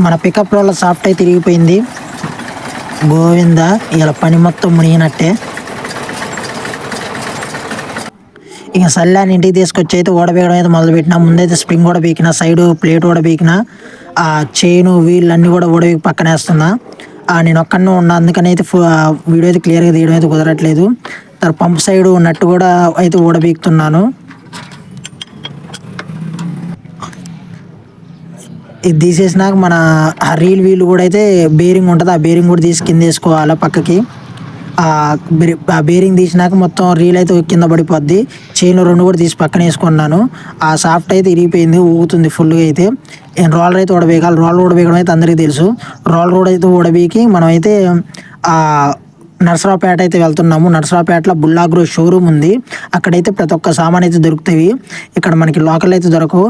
మన pickup roller soft అయితే తిరిగిపోయింది. గోవింద ఇలా పని మొత్తం మునిగినట్టే. ఇక సల్లాన్ని ఇంటికి తీసుకొచ్చి అయితే ఓడబీయడం అయితే మొదలుపెట్టిన. ముందైతే స్ప్రింగ్ కూడా బీకిన, సైడ్ ప్లేట్ కూడా బీకిన, ఆ చైను వీల్ అన్నీ కూడా ఓడబీకి పక్కన వేస్తున్నా. నేను ఒక్కడనే ఉన్నా, అందుకని అయితే వీడియో అయితే క్లియర్గా తీయడం అయితే కుదరట్లేదు. తర్వాత పంప్ సైడ్ నట్టు కూడా అయితే ఓడబీకుతున్నాను. ఇది తీసేసినాక మన ఆ రీల్ వీల్ కూడా అయితే బేరింగ్ ఉంటుంది, ఆ బేరింగ్ కూడా తీసి కింద వేసుకోవాలి పక్కకి. ఆ బేరింగ్ తీసినాక మొత్తం రీల్ అయితే కింద పడిపోద్ది. చైన్లో 2 కూడా తీసి పక్కన వేసుకున్నాను. ఆ సాఫ్ట్ అయితే ఇరిగిపోయింది, ఊగుతుంది ఫుల్గా అయితే. రోలర్ అయితే ఓడబీకాలి. రోలర్ ఓడబీకడం అయితే అందరికీ తెలుసు. రోలర్ అయితే ఓడబీకి మనం అయితే నర్సరావుపేట అయితే వెళ్తున్నాము. నర్సరావుపేటలో బుల్లాగ్రో షోరూమ్ ఉంది, అక్కడైతే ప్రతి ఒక్క సామాన్ అయితే దొరుకుతాయి. ఇక్కడ మనకి లోకల్ అయితే దొరకవు.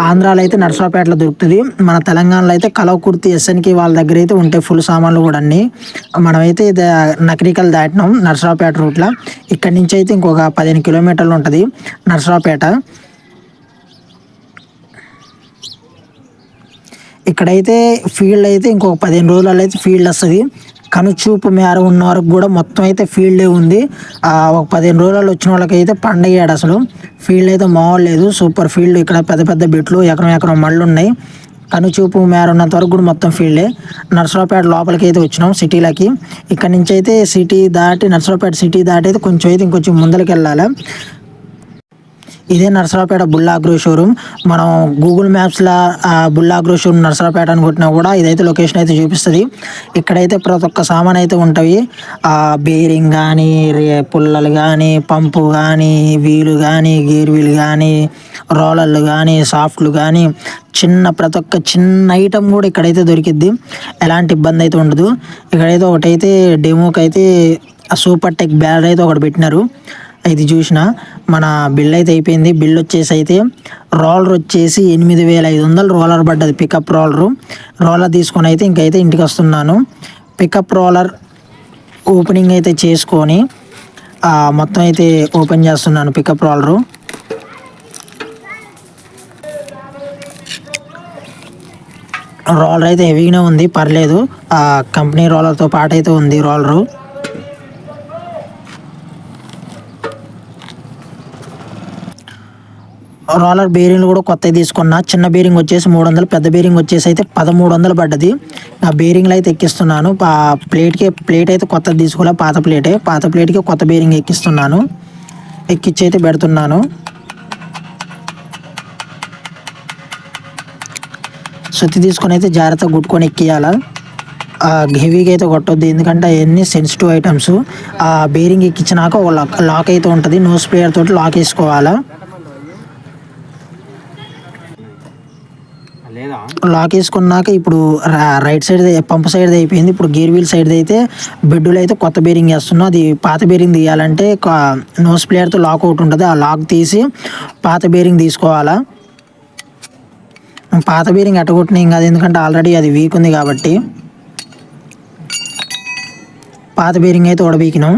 ఆంధ్రాలో అయితే నర్సరావుపేటలో దొరుకుతుంది. మన తెలంగాణలో అయితే కలవకుర్తి ఎస్ఎన్కి వాళ్ళ దగ్గర అయితే ఉంటాయి ఫుల్ సామాన్లు కూడా అన్నీ. మనమైతే నకరికల్ దాటినాం నర్సరావుపేట రూట్లో. ఇక్కడి నుంచి అయితే ఇంకొక 15 కిలోమీటర్లు ఉంటుంది నర్సరావుపేట. ఇక్కడైతే ఫీల్డ్ అయితే ఇంకొక 15 రోజులలో అయితే ఫీల్డ్ వస్తుంది. కనుచూపు మేర ఉన్న వరకు కూడా మొత్తం అయితే ఫీల్డే ఉంది. ఒక 15 రోజులలో వచ్చిన వాళ్ళకి అయితే పండగ అసలు. ఫీల్డ్ అయితే మామూలు లేదు, సూపర్ ఫీల్డ్. ఇక్కడ పెద్ద పెద్ద బిట్లు, ఎకరం మళ్ళు ఉన్నాయి. కనుచూపు మేర ఉన్నంత వరకు కూడా మొత్తం ఫీల్డే. నర్సరావుపేట లోపలికి అయితే వచ్చినాం సిటీలకి. ఇక్కడ నుంచి అయితే సిటీ దాటి నర్సరావుపేట సిటీ దాటి అయితే కొంచెం అయితే ఇంకొంచెం ముందరికి వెళ్ళాలి. ఇదే నర్సరావుపేట బుల్లాగ్రో షోరూమ్. మనం గూగుల్ మ్యాప్స్లో బుల్లాగ్రో షోరూమ్ నర్సరావుపేట అని కొట్టినా కూడా ఇదైతే లొకేషన్ అయితే చూపిస్తుంది. ఇక్కడైతే ప్రతి ఒక్క సామాన్ అయితే ఉంటాయి. బేరింగ్ కానీ, పుల్లలు కానీ, పంపు కానీ, వీలు కానీ, గేర్ వీలు కానీ, రోలర్లు కానీ, సాఫ్ట్లు కానీ, ప్రతి ఒక్క చిన్న ఐటమ్ కూడా ఇక్కడైతే దొరికిద్ది. ఎలాంటి ఇబ్బంది అయితే ఉండదు. ఇక్కడైతే ఒకటైతే డెమోకి అయితే సూపర్ టెక్ బ్యానర్ అయితే ఒకటి పెట్టినారు. ఇది చూసిన మన బిల్ అయితే అయిపోయింది. బిల్ వచ్చేసి అయితే రోలర్ వచ్చేసి 8500 రోలర్ పడ్డది. పికప్ రోలర్ తీసుకొని అయితే ఇంకైతే ఇంటికి వస్తున్నాను. పికప్ రోలర్ ఓపెనింగ్ అయితే చేసుకొని మొత్తం అయితే ఓపెన్ చేస్తున్నాను పికప్ రోలరు. రోలర్ అయితే హెవీగానే ఉంది, పర్లేదు. కంపెనీ రోలర్తో పాటు అయితే ఉంది రోలరు. రోలర్ బేరింగ్లు కూడా కొత్తవి తీసుకున్నా. చిన్న బేరింగ్ వచ్చేసి 300, పెద్ద బేరింగ్ వచ్చేసి అయితే 1300 పడ్డది. ఆ బేరింగ్లు అయితే ఎక్కిస్తున్నాను. ప్లేట్ అయితే కొత్తది తీసుకోలే, పాత ప్లేట్కి కొత్త బేరింగ్ ఎక్కిస్తున్నాను. ఎక్కిచ్చి అయితే పెడుతున్నాను. సుత్తి తీసుకొని అయితే జాగ్రత్తగా గుట్టుకొని ఎక్కియాలా. హెవీగా అయితే కొట్టొద్దు, ఎందుకంటే అవన్నీ సెన్సిటివ్ ఐటమ్స్. బేరింగ్ ఎక్కించినాక ఒక లాక్ అయితే ఉంటుంది, నో స్ప్రేయర్ తోటి లాక్ వేసుకోవాలా. లాక్ వేసుకున్నాక ఇప్పుడు రైట్ సైడ్ పంప్ సైడ్ అయిపోయింది. ఇప్పుడు గేర్ వీల్ సైడ్ అయితే బెడ్లో అయితే కొత్త బేరింగ్ వేస్తున్నాం. అది పాత బేరింగ్ తీయాలంటే నో స్ప్లేయర్తో లాక్ ఒకటి ఉంటుంది, ఆ లాక్ తీసి పాత బేరింగ్ తీసుకోవాలా. పాత బేరింగ్ ఎట్టగొట్టినాం కాదు, ఎందుకంటే ఆల్రెడీ అది వీక్ ఉంది కాబట్టి. పాత బేరింగ్ అయితే ఉడబీకినాం.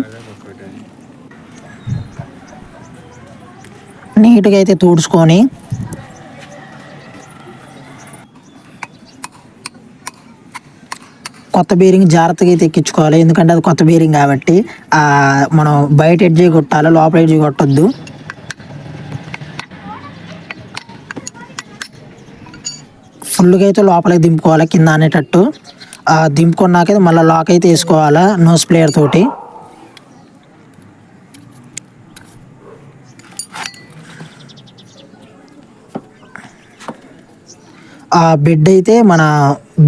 నీట్గా అయితే తుడుచుకొని కొత్త బేరింగ్ జాగ్రత్తగా అయితే ఎక్కించుకోవాలి, ఎందుకంటే అది కొత్త బేరింగ్ కాబట్టి. మనం బయట ఎడ్జి కొట్టాలి, లోపల ఎడ్జి కొట్టొద్దు. ఫుల్గా అయితే లోపలికి దింపుకోవాలి కింద అనేటట్టు. దింపుకున్నాక మళ్ళీ లాక్ అయితే వేసుకోవాలా నో స్ప్లేయర్ తోటి. ఆ బెడ్ అయితే మన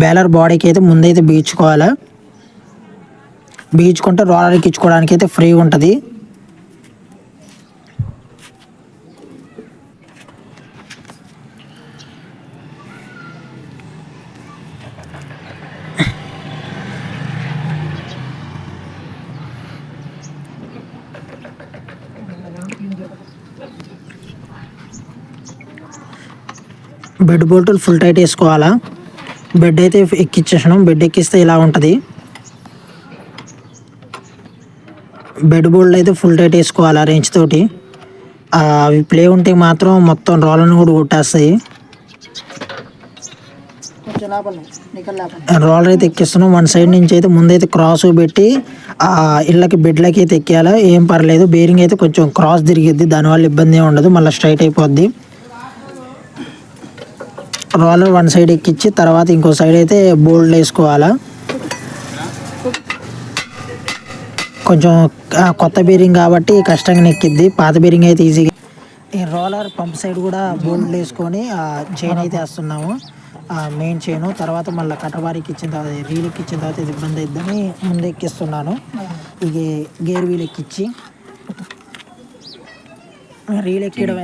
బేలర్ బాడీకి అయితే ముందైతే బీచుకోవాలి. బీచుకుంటే రోలర్ ఎక్కించుకోవడానికి అయితే ఫ్రీ ఉంటుంది. బెడ్ బోల్టులు ఫుల్ టైట్ వేసుకోవాలా. బెడ్ అయితే ఎక్కించేసినాం. బెడ్ ఎక్కిస్తే ఇలా ఉంటుంది. బెడ్ బోల్ట్ అయితే ఫుల్ టైట్ వేసుకోవాలి రేంజ్ తోటి. అవి ప్లే ఉంటే మాత్రం మొత్తం రోలర్ని కూడా కొట్టేస్తాయి. రోలర్ అయితే ఎక్కిస్తున్నాం. వన్ సైడ్ నుంచి అయితే ముందైతే క్రాస్ పెట్టి ఇళ్ళకి బెడ్లకి అయితే ఎక్కేయాలి. ఏం పర్లేదు, బేరింగ్ అయితే కొంచెం క్రాస్ తిరిగిద్ది, దానివల్ల ఇబ్బంది ఏమి ఉండదు, మళ్ళీ స్ట్రైట్ అయిపోద్ది. రోలర్ వన్ సైడ్ ఎక్కించి తర్వాత ఇంకో సైడ్ అయితే బోల్డ్ వేసుకోవాలా. కొంచెం కొత్త బేరింగ్ కాబట్టి కష్టంగా ఎక్కిద్ది, పాత బేరింగ్ అయితే ఈజీగా. ఈ రోలర్ పంప్ సైడ్ కూడా బోల్డ్ వేసుకొని చైన్ అయితే వేస్తున్నాము, మెయిన్ చైన్. తర్వాత మళ్ళీ కటవారికి ఇచ్చిన తర్వాత రీల్ ఎక్కించిన తర్వాత ఇది ఇబ్బంది అయిద్దని ముందు ఎక్కిస్తున్నాను. ఇది గేర్ వీల్ ఎక్కించి రీల్ ఎక్కడం,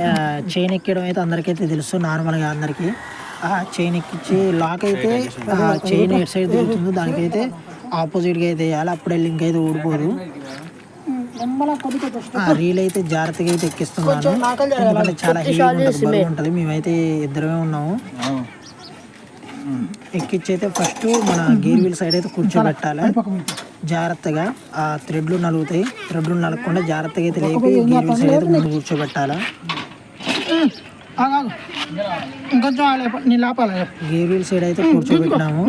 చైన్ ఎక్కడం అయితే అందరికైతే తెలుసు నార్మల్గా అందరికీ. చైన్ ఎక్కించి లాక్ అయితే చైన్ ఎటు సైడ్ తిరుగుతుందో దానికైతే ఆపోజిట్గా అయితే వేయాలి, అప్పుడే లింక్ అయితే ఊడిపోదు. రీల్ అయితే జాగ్రత్తగా అయితే ఎక్కిస్తున్నాను, ఎందుకంటే చాలా హెవీగా ఉంటుంది, బరువు ఉంటుంది. మేమైతే ఇద్దరమే ఉన్నాము. ఎక్కించి అయితే ఫస్ట్ మన గేర్ వీల్ సైడ్ అయితే కూర్చోబెట్టాలి జాగ్రత్తగా. థ్రెడ్లు నలుగుతాయి, థ్రెడ్లు నలగకుండా జాగ్రత్తగా అయితే లేపి గేర్ వీల్ సైడ్ అయితే ముందు కూర్చోబెట్టాలి. గేర్ వీల్ సైడ్ అయితే కూర్చోబెట్టినాము.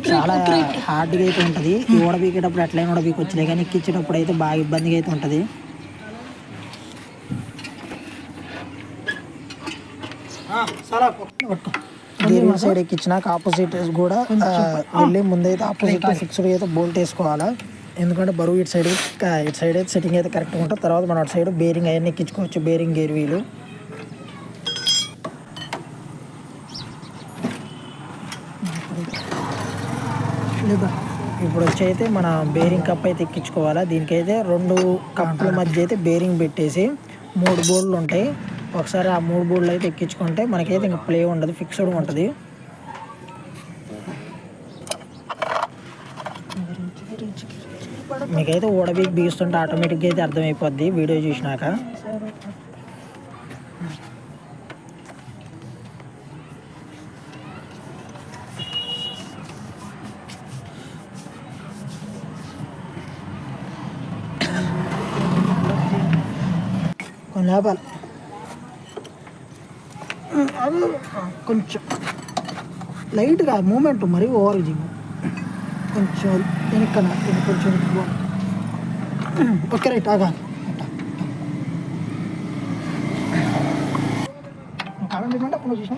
చాలా హార్డ్గా అయితే ఉంటుంది. ఈ ఓడబీకేటప్పుడు ఎట్లయినా ఓడబీకొచ్చులే, కానీ ఎక్కించేటప్పుడు అయితే బాగా ఇబ్బందిగా అయితే ఉంటుంది. గేర్ వీల్ సైడ్ ఎక్కించినాక ఆపోజిట్ కూడా వెళ్ళి ముందైతే ఆపోజిట్ ఫిక్స్డ్ అయితే బోల్ట్ వేసుకోవాలా, ఎందుకంటే బరువు ఇటు సైడ్ అయితే సెట్టింగ్ అయితే కరెక్ట్గా ఉంటుంది. తర్వాత మనం అటు సైడ్ బేరింగ్ అవన్నీ ఎక్కించుకోవచ్చు, బేరింగ్ గేర్ వీలు. ఇప్పుడు వచ్చి అయితే మన బేరింగ్ కప్ అయితే ఎక్కించుకోవాలా. దీనికైతే 2 కప్పుల మధ్య అయితే బేరింగ్ పెట్టేసి 3 బోర్డులు ఉంటాయి. ఒకసారి ఆ 3 బోర్డులు అయితే ఎక్కించుకుంటే మనకైతే ఇంకా ప్లే ఉండదు, ఫిక్స్డ్ ఉంటుంది. మీకైతే ఓడబీకి బిగిస్తుంటే ఆటోమేటిక్గా అయితే అర్థమైపోద్ది వీడియో చూసినాక. కొన్ని లేపాలి, కొంచెం లైట్గా మూమెంట్, మరి ఓవర్ జిమ్ కొంచెం వెనక్కన కొంచెం ఓకే రైట్. ఆగా కావాలంటే అప్పుడు చూసినా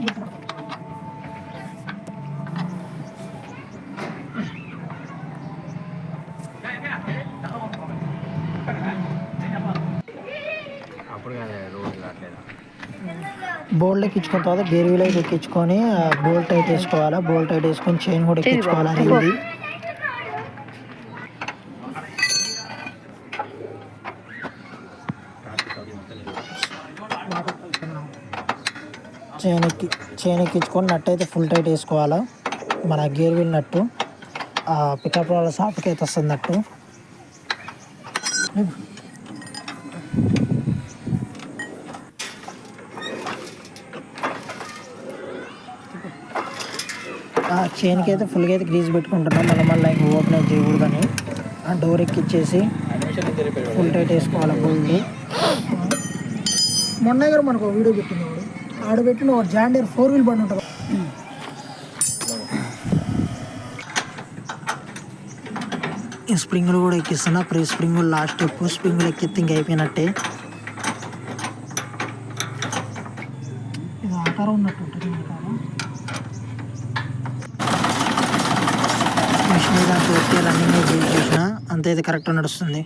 బోల్ట్ ఎక్కించుకున్న తర్వాత గేర్ వీల్ అయితే ఎక్కించుకొని బోల్ట్ అయితే వేసుకోవాలా. బోల్ట్ అయితే వేసుకొని చైన్ కూడా ఎక్కించుకోవాలి. రీల్ది చైన్ ఎక్కించుకొని నట్ అయితే ఫుల్ టైట్ వేసుకోవాలా. మన గేర్ వీల్ నట్టు పికప్ వల్ల సాఫ్ట్గా అయితే వస్తుంది నట్టు. చైన్కి అయితే ఫుల్గా అయితే గ్రీజ్ పెట్టుకుంటున్నాం, మళ్ళీ ఇంకా ఓపెన్ చేయకూడదని. ఆ డోర్ ఎక్కిచ్చేసి ఫుల్ టైట్ వేసుకోవాలి బోల్ట్. మొన్న గారు మనకు వీడియో పెట్టింది, ఆడబెట్టిన ఒక జాండీర్ 4 వీల్ బండి ఉంటుంది. ఈ స్ప్రింగులు కూడా ఎక్కిస్తున్నా, ప్రీ స్ప్రింగులు లాస్ట్ స్టెప్. స్ప్రింగులు ఎక్కిస్తే ఇంక అయిపోయినట్టే. ఇది ఆకారం ఉన్నట్టు ఉంటుంది. మిషన్ దాంట్లో పెట్టి రన్నింగ్ చేసిన అంతే, అయితే కరెక్ట్గా నడుస్తుంది.